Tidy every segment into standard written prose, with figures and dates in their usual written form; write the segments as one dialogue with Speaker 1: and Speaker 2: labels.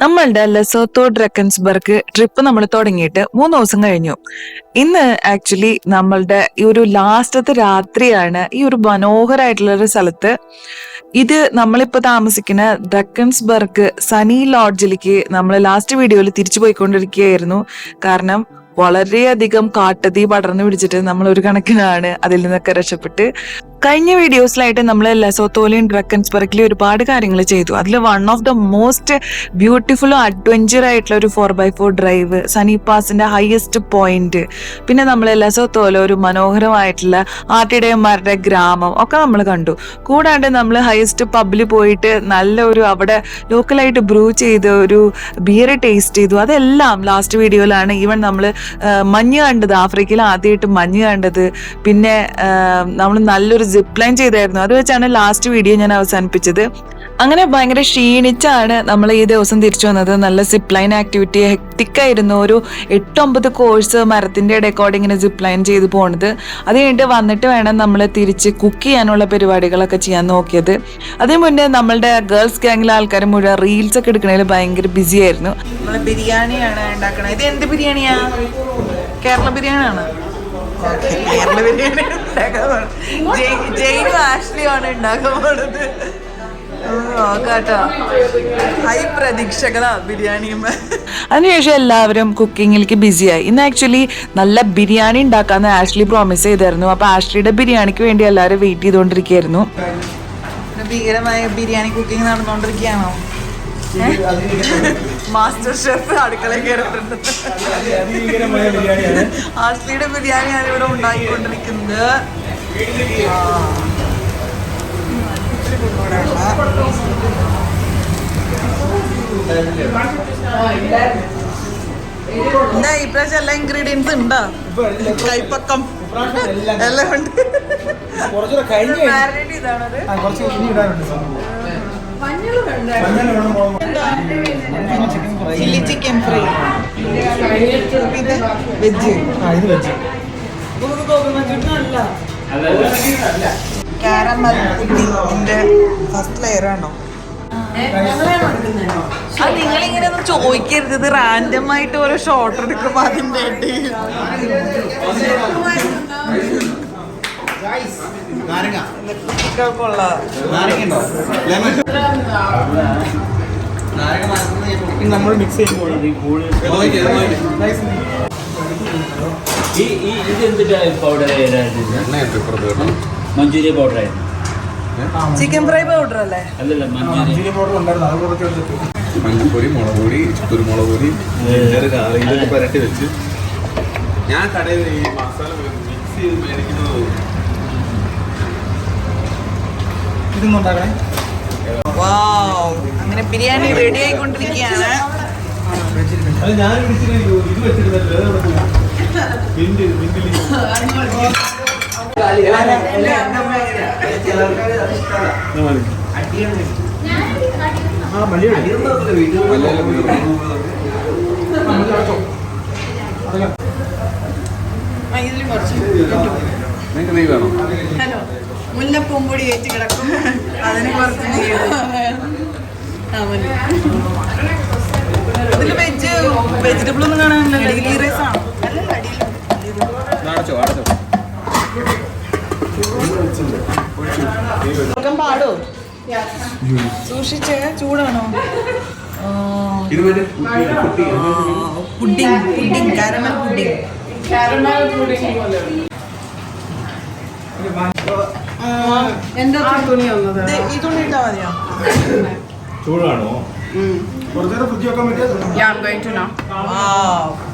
Speaker 1: നമ്മളുടെ Lesotho ഡ്രക്കൻസ്ബർഗ് trip നമ്മൾ തുടങ്ങിയിട്ട് 3 ദിവസം കഴിഞ്ഞു. ഇന്ന് ആക്ച്വലി നമ്മളുടെ ഈ ഒരു ലാസ്റ്റത്തെ രാത്രിയാണ് ഈ ഒരു മനോഹരമായിട്ടുള്ള ഒരു സ്ഥലത്ത്. ഇത് നമ്മളിപ്പോ താമസിക്കുന്ന ഡ്രക്കൻസ്ബർഗ് സണി ലോഡ്ജിലേക്ക് നമ്മൾ ലാസ്റ്റ് വീഡിയോയിൽ തിരിച്ചു പോയിക്കൊണ്ടിരിക്കുകയായിരുന്നു. കാരണം വളരെയധികം കാട്ടുതീ പടർന്നു പിടിച്ചിട്ട് നമ്മൾ ഒരു കണക്കിനാണ് അതിൽ നിന്നൊക്കെ രക്ഷപ്പെട്ട്. കഴിഞ്ഞ വീഡിയോസിലായിട്ട് നമ്മൾ ലെസോത്തോലെയും ഡ്രക്കൻസ്ബർഗിലും ഒരുപാട് കാര്യങ്ങൾ ചെയ്തു. അതിൽ വൺ ഓഫ് ദ മോസ്റ്റ് ബ്യൂട്ടിഫുള്ളും അഡ്വഞ്ചർ ആയിട്ടുള്ള ഒരു 4x4 ഡ്രൈവ്, സണി പാസിന്റെ ഹയസ്റ്റ് പോയിന്റ്, പിന്നെ നമ്മൾ ലെസോത്തോല ഒരു മനോഹരമായിട്ടുള്ള ആട്ടിടയന്മാരുടെ ഗ്രാമം ഒക്കെ നമ്മൾ കണ്ടു. കൂടാണ്ട് നമ്മൾ ഹയസ്റ്റ് പബ്ബിൽ പോയിട്ട് നല്ല ഒരു അവിടെ ലോക്കലായിട്ട് ബ്രൂ ചെയ്ത് ഒരു ബിയർ ടേസ്റ്റ് ചെയ്തു. അതെല്ലാം ലാസ്റ്റ് വീഡിയോയിലാണ്. ഈവൻ നമ്മൾ മഞ്ഞ് കണ്ടത്, ആഫ്രിക്കയിൽ ആദ്യമായിട്ട് മഞ്ഞ് കണ്ടത്. പിന്നെ നമ്മൾ നല്ലൊരു സിപ്പ് ലൈൻ ചെയ്തായിരുന്നു. അത് വെച്ചാണ് ലാസ്റ്റ് വീഡിയോ ഞാൻ അവസാനിപ്പിച്ചത്. അങ്ങനെ ഭയങ്കര ക്ഷീണിച്ചാണ് നമ്മൾ ഈ ദിവസം തിരിച്ചു വന്നത്. നല്ല സിപ്പ് ലൈൻ ആക്ടിവിറ്റി ഹെക്ടിക്കായിരുന്നു. ഒരു 8-9 കോഴ്സ് മരത്തിന്റെ ഇടയ്ക്കോടെ ഇങ്ങനെ സിപ്പ് ലൈൻ ചെയ്ത് പോണത്. അത് കഴിഞ്ഞിട്ട് വന്നിട്ട് വേണം നമ്മൾ തിരിച്ച് കുക്ക് ചെയ്യാനുള്ള പരിപാടികളൊക്കെ ചെയ്യാൻ നോക്കിയത്. അതിന് മുന്നേ നമ്മളുടെ ഗേൾസ് ഗാങ്ങിലെ ആൾക്കാർ മുഴുവൻ റീൽസ് ഒക്കെ എടുക്കണതിൽ ഭയങ്കര ബിസി ആയിരുന്നു. നമ്മൾ ബിരിയാണിയാണ് ഉണ്ടാക്കണത്. ഇത് എന്ത് ബിരിയാണിയാ? കേരള ബിരിയാണിയാണ്. കേരള ബിരിയാണി ജെയിനും ആഷ്ലിയാണ് ഉണ്ടാക്കാൻ പോണത് കേട്ടോ. ഹൈ പ്രതീക്ഷകളാ ബിരിയാണിയും. അതിനുശേഷം എല്ലാവരും കുക്കിങ്ങിലേക്ക് ബിസിയായി. ഇന്ന് ആക്ച്വലി നല്ല ബിരിയാണി ഉണ്ടാക്കാന്ന് ആഷ്ലി പ്രോമിസ് ചെയ്തായിരുന്നു. അപ്പൊ ആഷ്ലിയുടെ ബിരിയാണിക്ക് വേണ്ടി എല്ലാവരും വെയിറ്റ് ചെയ്തുകൊണ്ടിരിക്കുകയായിരുന്നു. ഭീകരമായ ബിരിയാണി കുക്കിംഗ് നടന്നുകൊണ്ടിരിക്കുകയാണോ? മാസ്റ്റർ ഷെഫ് അടുക്കളയിൽ കയറിയിട്ടുണ്ട്. ആഷ്ലിയുടെ ബിരിയാണിയാണ് ഇവിടെ ഉണ്ടാക്കിക്കൊണ്ടിരിക്കുന്നത്. എന്താ ഇപ്രാവശ്യം എല്ലാ ഇൻഗ്രീഡിയൻസ് ഉണ്ടോ? കൈപ്പക്കം എല്ലാം ഉണ്ട്. Chilli chicken fry, veg, caramel പുഡിങ്ങിന്റെ ഫസ്റ്റ് ലെയർ ആണോ? അത് നിങ്ങളിങ്ങനെ ഒന്നും ചോദിക്കരുത്. ഇത് റാൻഡം ആയിട്ട് ഓരോ ഷോട്ട് എടുക്കുമ്പോ അതിന്റെ നമ്മൾ മിക്സ് ചെയ്യുമ്പോൾ
Speaker 2: മഞ്ചൂരിയ പൗഡർ ആയിരുന്നു.
Speaker 1: ചിക്കൻ ഫ്രൈ പൗഡർ അല്ലേ?
Speaker 2: അല്ലല്ല, മഞ്ചൂരിയ പൗഡർ ഉണ്ടായിരുന്നു.
Speaker 3: മഞ്ഞപ്പൊടി, മുളക് പൊടി, കുരുമുളക് പൊടി, ഇതൊക്കെ പുരട്ടി വെച്ച് ഞാൻ കടയിൽ ഈ മസാല മിക്സ് ചെയ്ത് മേടിക്കുന്നത്.
Speaker 1: ഇതൊന്നുണ്ടാക്കണേ. അങ്ങനെ ബിരിയാണി റെഡി ആയിക്കൊണ്ടിരിക്കുകയാണ്.
Speaker 3: ഞാൻ ഇത് വെച്ചിരുന്നല്ലോ. നിങ്ങൾക്ക് നെയ് വേണം?
Speaker 1: മുല്ലപ്പൂമ്പൊടി വെച്ച് കിടക്കും. അതിന് കുറച്ച് ഇതിൽ വെജിറ്റബിൾ ഒന്നും കാണാനില്ല. ഗീ റൈസ് ആണോ? പാടോ? സൂക്ഷിച്ച്, ചൂടാണോ? Pudding, pudding, caramel pudding. ഈ തുണി ഇട്ടാ മതിയോ?
Speaker 3: ചൂടാണോ?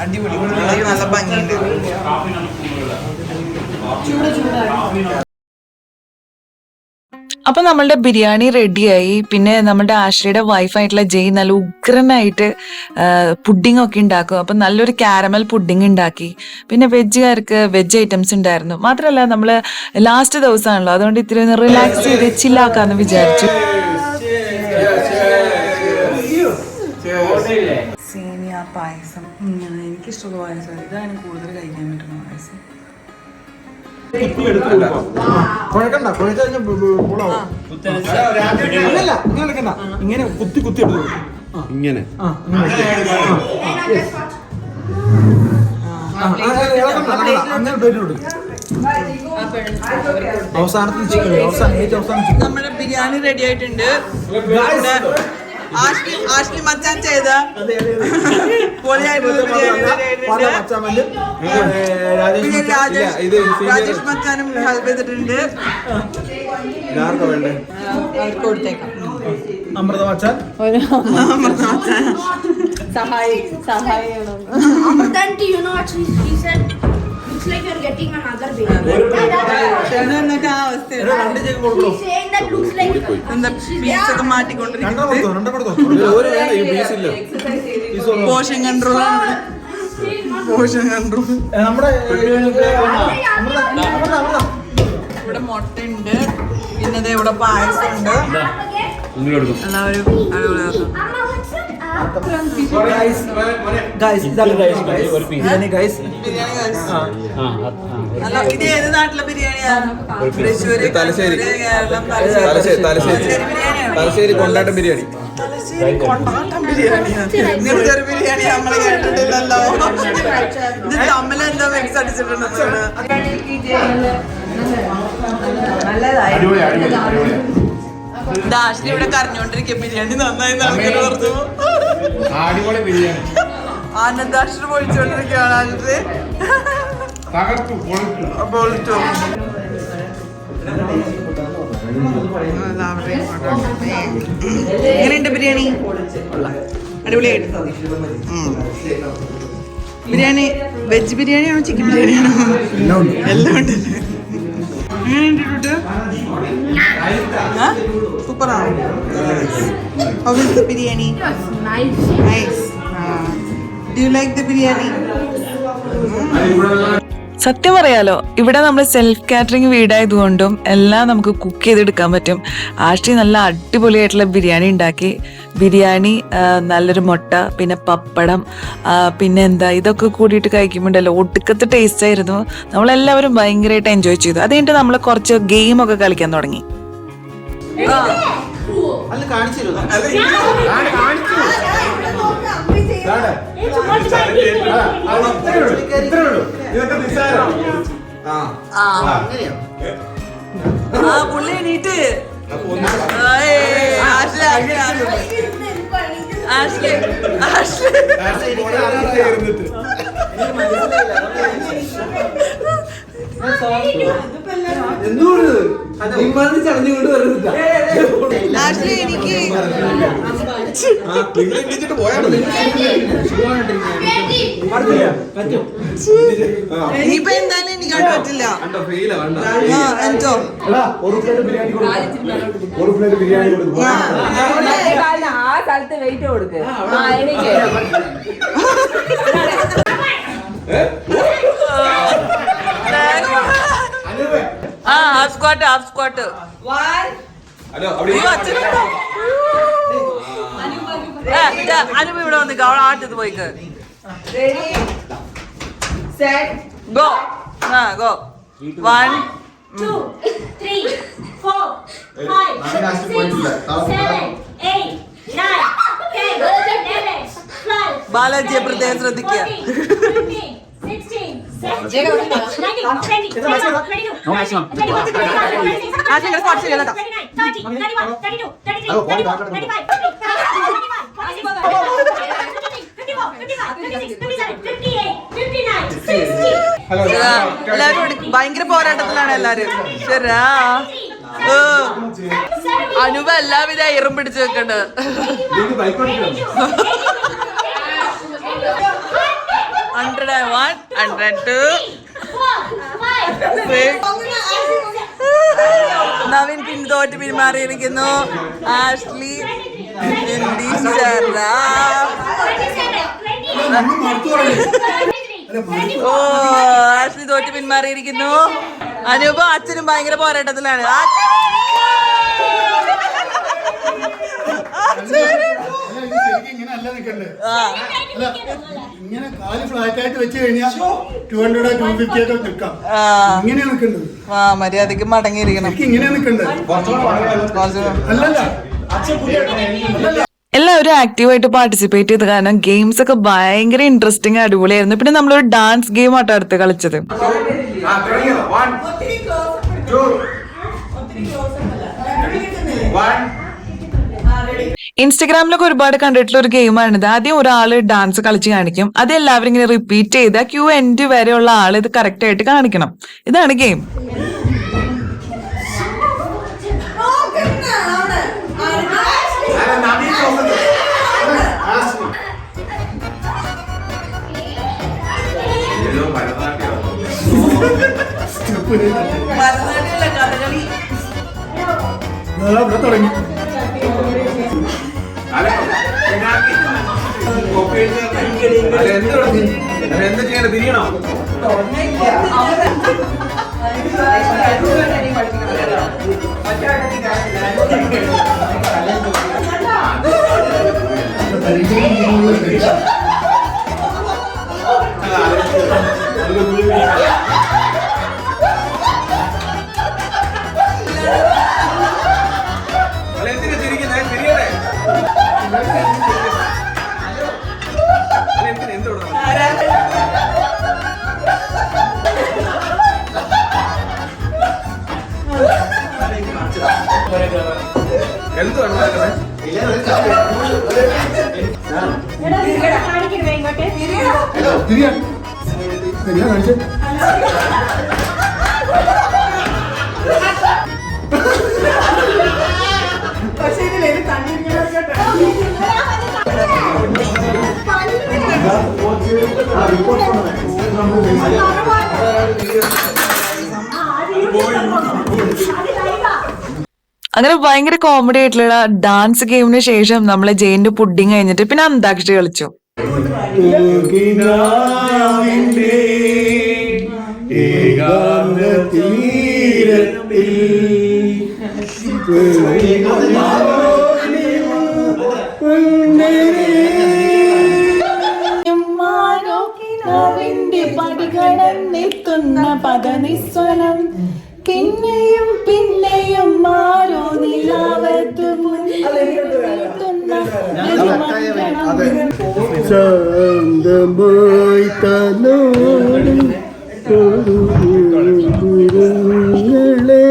Speaker 1: അടിപൊളി, നല്ല ഭംഗിയുണ്ട്. അപ്പൊ നമ്മളുടെ ബിരിയാണി റെഡിയായി. പിന്നെ നമ്മുടെ ആശ്രയുടെ വൈഫായിട്ടുള്ള ജയ് നല്ല ഉഗ്രനായിട്ട് പുഡിംഗ് ഒക്കെ ഉണ്ടാക്കും. അപ്പൊ നല്ലൊരു കാരമൽ പുഡിംഗ് ഉണ്ടാക്കി. പിന്നെ വെജുകാർക്ക് വെജ് ഐറ്റംസ് ഉണ്ടായിരുന്നു. മാത്രമല്ല നമ്മള് ലാസ്റ്റ് ദിവസമാണല്ലോ, അതുകൊണ്ട് ഇത്തിരി ഒന്ന് റിലാക്സ് ചെയ്ത് ചില്ലാക്കാന്ന് വിചാരിച്ചു. സേമിയ പായസം, എനിക്കിഷ്ടമുള്ള പായസം. ഇതാണ് കൂടുതൽ കഴിക്കാൻ പറ്റുന്ന പായസം.
Speaker 4: ഇങ്ങനെ കുത്തി കുത്തി എടുത്തു.
Speaker 3: ഇങ്ങനെ
Speaker 1: നമ്മുടെ ബിരിയാണി റെഡി ആയിട്ടുണ്ട്. ആഷ്ലി മച്ചാൻ ചെയ്ത രാജേഷ് മച്ചാനും ഹെൽപ്പ് ചെയ്തിട്ടുണ്ട്. കൊടുത്തേക്കാം.
Speaker 2: അമൃത മച്ചാൻ
Speaker 4: Auntie, you know what she said? Looks like you're getting another baby.
Speaker 1: എന്നിട്ട് ആ അവസ്ഥയാണ്.
Speaker 4: She's saying that looks like
Speaker 1: എന്താ പീസൊക്കെ മാറ്റിക്കൊണ്ടിരിക്കുന്നത്. പോഷൻ കൺട്രോൾ ആണ്. Portion control. ഇവിടെ മുട്ടയുണ്ട്, പിന്നെ ഇവിടെ പായസം ഉണ്ട്. എല്ലാവരും അടിപൊളിയാക്കും. ബിരിയാണി ഗൈസ്. അല്ല, ഇത് ഏത് നാട്ടിലെ ബിരിയാണിയാണ്? തൃശ്ശൂര്,
Speaker 3: തലശ്ശേരി.
Speaker 1: കേരളം,
Speaker 3: തലശ്ശേരി കൊണ്ടാട്ടം ബിരിയാണി.
Speaker 1: തലശ്ശേരി കൊണ്ടാട്ടം ബിരിയാണിയാണ്. ഇങ്ങനത്തെ ഒരു ബിരിയാണി നമ്മൾ കേട്ടിട്ടില്ലല്ലോ. ഇത് തമ്മിലെന്തോ മിക്സ് അടിച്ചിട്ടുണ്ട്. ദാഷ്ണി ഇവിടെ കരഞ്ഞോണ്ടിരിക്കും ബിരിയാണി നന്നായി പറഞ്ഞു. ആനന്ദാഷ്ണി പൊളിച്ചോണ്ടിരിക്കുകയാണ്. പൊളിച്ചു. എങ്ങനെയുണ്ട് ബിരിയാണി? അടിപൊളിയായിട്ട്. ബിരിയാണി വെജ് ബിരിയാണിയാണോ ചിക്കൻ ബിരിയാണിയാണോ? എല്ലാം ഉണ്ട്. സൂപ്പറാണോ? Biryani nice. Do you like the biryani? സത്യം പറയാലോ, ഇവിടെ നമ്മൾ സെൽഫ് കാറ്ററിംഗ് വീടായതുകൊണ്ടും എല്ലാം നമുക്ക് കുക്ക് ചെയ്തെടുക്കാൻ പറ്റും. ആഷ്ടി നല്ല അടിപൊളിയായിട്ടുള്ള ബിരിയാണി ഉണ്ടാക്കി. ബിരിയാണി, നല്ലൊരു മുട്ട, പിന്നെ പപ്പടം, പിന്നെ എന്താ, ഇതൊക്കെ കൂടിയിട്ട് കഴിക്കുമ്പോണ്ടല്ലോ ഒടുക്കത്തെ ടേസ്റ്റ് ആയിരുന്നു. നമ്മളെല്ലാവരും ഭയങ്കരമായിട്ട് എൻജോയ് ചെയ്തു. അത് കഴിഞ്ഞിട്ട് നമ്മൾ കുറച്ച് ഗെയിമൊക്കെ കളിക്കാൻ തുടങ്ങി. പുള്ളി എണീറ്റ് എനിക്ക് ഇനിയിപ്പോ എന്തായാലും എനിക്ക് പറ്റില്ല. എന്തോ
Speaker 5: ആ സ്ഥലത്ത് വെയിറ്റ് കൊടുക്ക്. എനിക്ക്
Speaker 1: ഹാഫ് സ്ക്വാട്ട്. അനുപ ഇവിടെ വന്നിക്ക, അവളെ ആട്ടത് പോയിക്ക്. Go go. 1
Speaker 4: 2 3 4 5 6 7 8 9 10 11 12.
Speaker 1: ബാലാജിയെ പ്രത്യേകം ശ്രദ്ധിക്കുക.
Speaker 4: 16 17 18
Speaker 1: എല്ലാരും ഭയങ്കര പോരാട്ടത്തിലാണ് എല്ലാരും. ശരാ അനുപ എല്ലാവിധ ഇറും പിടിച്ചു വെക്കണ്ട്. 101 102 നവീൻ പിന്നെ തോറ്റ് പിന്മാറിയിരിക്കുന്നു. ആഷ്ലി, ഓ ആഷ്ലി തോറ്റ് പിന്മാറിയിരിക്കുന്നു. അനൂപ അച്ഛനും ഭയങ്കര പോരാട്ടത്തിലാണ്.
Speaker 6: ഇങ്ങനെ കാല് ഫ്ലാറ്റ് ആയിട്ട് വെച്ച് കഴിഞ്ഞാൽ 200 250 ഒക്കെ നിൽക്കാം. ഇങ്ങനെ നിൽക്കേണ്ടത്.
Speaker 1: മര്യാദക്ക് മടങ്ങിയിരിക്കണം.
Speaker 6: ഇങ്ങനെ നിൽക്കേണ്ടത്. അല്ലല്ല
Speaker 1: എല്ലാവരും ആക്റ്റീവായിട്ട് പാർട്ടിസിപ്പേറ്റ് ചെയ്ത് കാരണം ഗെയിംസ് ഒക്കെ ഭയങ്കര ഇൻട്രസ്റ്റിംഗ് അടിപൊളിയായിരുന്നു. പിന്നെ നമ്മളൊരു ഡാൻസ് ഗെയിം ആട്ടോ അടുത്ത് കളിച്ചത്. ഇൻസ്റ്റഗ്രാമിലൊക്കെ ഒരുപാട് കണ്ടിട്ടുള്ള ഒരു ഗെയിമാണിത്. ആദ്യം ഒരാള് ഡാൻസ് കളിച്ച് കാണിക്കും, അത് എല്ലാവരും ഇങ്ങനെ റിപ്പീറ്റ് ചെയ്ത ക്യൂ എൻഡ് വരെയുള്ള ആള് ഇത് കറക്റ്റ് ആയിട്ട് കാണിക്കണം. ഇതാണ് ഗെയിം.
Speaker 6: ഇവിടെ തുടങ്ങി.
Speaker 3: എന്ത് ചെയ്യണം? തിരിയണോ? എന്തിനാ തിരിക്കുന്നേ? തിരിയണേ. എന്ത്
Speaker 6: കാണിച്ചേ.
Speaker 1: അങ്ങനെ ഭയങ്കര കോമഡി ആയിട്ടുള്ള ഡാൻസ് ഗെയിമിന് ശേഷം നമ്മളെ ജയിന്റെ പുഡിങ് കഴിഞ്ഞിട്ട് പിന്നെ അന്താക്ഷരി കളിച്ചു.
Speaker 7: പടികടന്നെത്തുന്ന പദനിസ്വനം പിന്നെയും പിന്നെയും മാറോ നിലാവത്ത്
Speaker 6: ശാന്തമായി തലോടും ങ്ങളെ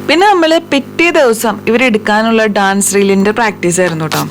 Speaker 1: പിന്നെ നമ്മള് പിറ്റേ ദിവസം ഇവരെടുക്കാനുള്ള ഡാൻസ് റീലിന്റെ പ്രാക്ടീസ് ആയിരുന്നു കേട്ടോ.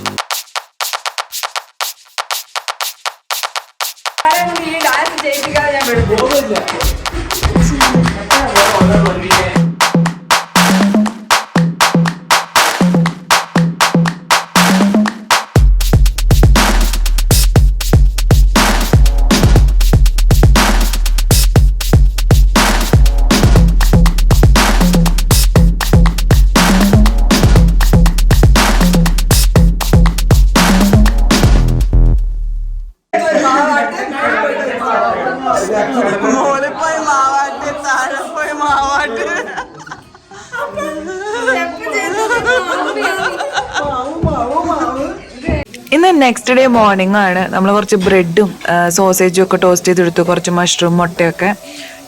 Speaker 1: ഇന്ന് നെക്സ്റ്റ് ഡേ മോർണിംഗ് ആണ്. നമ്മൾ കുറച്ച് ബ്രെഡും സോസേജും ഒക്കെ ടോസ്റ്റ് ചെയ്തെടുത്തു, കുറച്ച് മഷ്റൂം മുട്ടയൊക്കെ.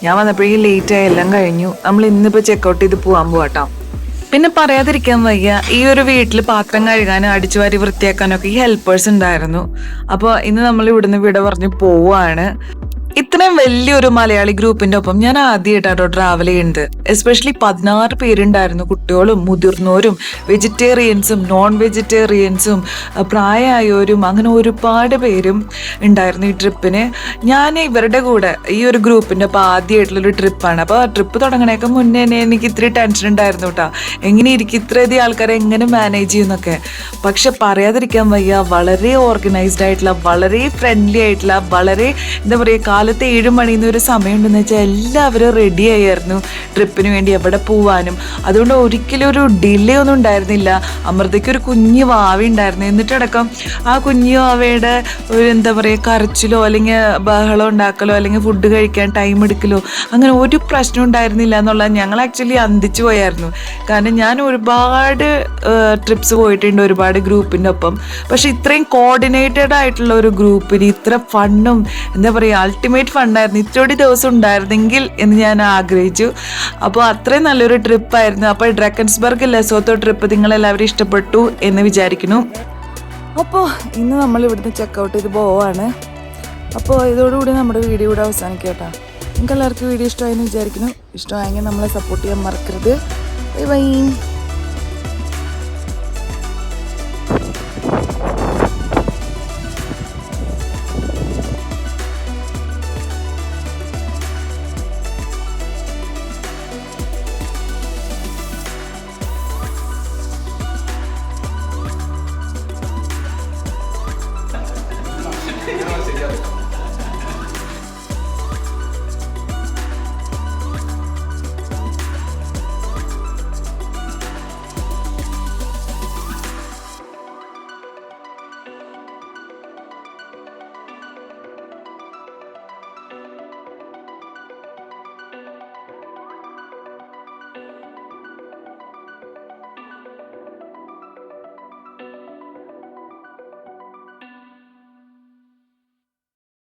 Speaker 1: ഞാൻ വന്നപ്പോഴേക്കും ലേറ്റ് ആയി, എല്ലാം കഴിഞ്ഞു. നമ്മൾ ഇന്നിപ്പോൾ ചെക്കൗട്ട് ചെയ്ത് പോകാൻ പോകട്ടോ. പിന്നെ പറയാതിരിക്കാൻ വയ്യ, ഈ ഒരു വീട്ടിൽ പാത്രം കഴുകാനും അടിച്ചുവാരി വൃത്തിയാക്കാനൊക്കെ ഈ ഹെൽപ്പേഴ്സ് ഉണ്ടായിരുന്നു. അപ്പോൾ ഇന്ന് നമ്മൾ ഇവിടുന്ന് വിട പറഞ്ഞ് പോവാണ്. ഇത്രയും വലിയൊരു മലയാളി ഗ്രൂപ്പിന്റെ ഒപ്പം ഞാൻ ആദ്യമായിട്ടാട്ടോ ട്രാവൽ ചെയ്യുന്നത്. എസ്പെഷ്യലി 16 പേരുണ്ടായിരുന്നു, കുട്ടികളും മുതിർന്നവരും വെജിറ്റേറിയൻസും നോൺ വെജിറ്റേറിയൻസും പ്രായമായവരും, അങ്ങനെ ഒരുപാട് പേരും ഉണ്ടായിരുന്നു ഈ ട്രിപ്പിന്. ഞാൻ ഇവരുടെ കൂടെ ഈ ഒരു ഗ്രൂപ്പിന്റെ ഒപ്പം ആദ്യമായിട്ടുള്ളൊരു ട്രിപ്പാണ്. അപ്പോൾ ട്രിപ്പ് തുടങ്ങണേക്ക് മുന്നേ തന്നെ എനിക്ക് ഇത്തിരി ടെൻഷൻ ഉണ്ടായിരുന്നു കേട്ടോ, എങ്ങനെ ഇരിക്കും ഇത്രയധികം ആൾക്കാരെ എങ്ങനെ മാനേജ് ചെയ്യുന്നൊക്കെ. പക്ഷെ പറയാതിരിക്കാൻ വയ്യ, വളരെ ഓർഗനൈസ്ഡ് ആയിട്ടുള്ള, വളരെ ഫ്രണ്ട്ലി ആയിട്ടുള്ള, വളരെ എന്താ പറയുക കാലത്ത് 7 മണിന്ന് ഒരു സമയമുണ്ടെന്ന് വെച്ചാൽ എല്ലാവരും റെഡി ആയിരുന്നു ട്രിപ്പിന് വേണ്ടി എവിടെ പോവാനും. അതുകൊണ്ട് ഒരിക്കലും ഒരു ഡിലേ ഒന്നും ഉണ്ടായിരുന്നില്ല. അമൃതയ്ക്ക് ഒരു കുഞ്ഞു വാവ ഉണ്ടായിരുന്നു. എന്നിട്ടടക്കം ആ കുഞ്ഞു വാവയുടെ ഒരു എന്താ പറയുക കരച്ചിലോ അല്ലെങ്കിൽ ബഹളം ഉണ്ടാക്കലോ അല്ലെങ്കിൽ ഫുഡ് കഴിക്കാൻ ടൈം എടുക്കലോ അങ്ങനെ ഒരു പ്രശ്നം ഉണ്ടായിരുന്നില്ല എന്നുള്ളത് ഞങ്ങൾ ആക്ച്വലി അന്തിച്ചു പോയായിരുന്നു. കാരണം ഞാൻ ഒരുപാട് ട്രിപ്സ് പോയിട്ടുണ്ട് ഒരുപാട് ഗ്രൂപ്പിൻ്റെ ഒപ്പം. പക്ഷെ ഇത്രയും കോർഡിനേറ്റഡ് ആയിട്ടുള്ള ഒരു ഗ്രൂപ്പിന് ഇത്ര ഫണ്ണും എന്താ പറയുക അൾട്ടിമേറ്റ് ഫണ്ടായിരുന്നു ഇത്രയോടെ ദിവസം ഉണ്ടായിരുന്നെങ്കിൽ എന്ന് ഞാൻ ആഗ്രഹിച്ചു. അപ്പോൾ അത്രയും നല്ലൊരു ട്രിപ്പായിരുന്നു. അപ്പോൾ ഡ്രാക്കൻസ്ബർഗ് ലെസോത്തോ ട്രിപ്പ് നിങ്ങളെല്ലാവരും ഇഷ്ടപ്പെട്ടു എന്ന് വിചാരിക്കുന്നു. അപ്പോൾ ഇന്ന് നമ്മൾ ഇവിടുന്ന് ചെക്കൗട്ട് ചെയ്ത് പോവാണ്. അപ്പോൾ ഇതോടുകൂടി നമ്മുടെ വീഡിയോ ഇവിടെ അവസാനിക്കാം കേട്ടോ. നിങ്ങൾക്ക് എല്ലാവർക്കും വീഡിയോ ഇഷ്ടമായെന്ന് വിചാരിക്കുന്നു. ഇഷ്ടമായെങ്കിൽ നമ്മളെ സപ്പോർട്ട് ചെയ്യാൻ മറക്കരുത്. Bye bye.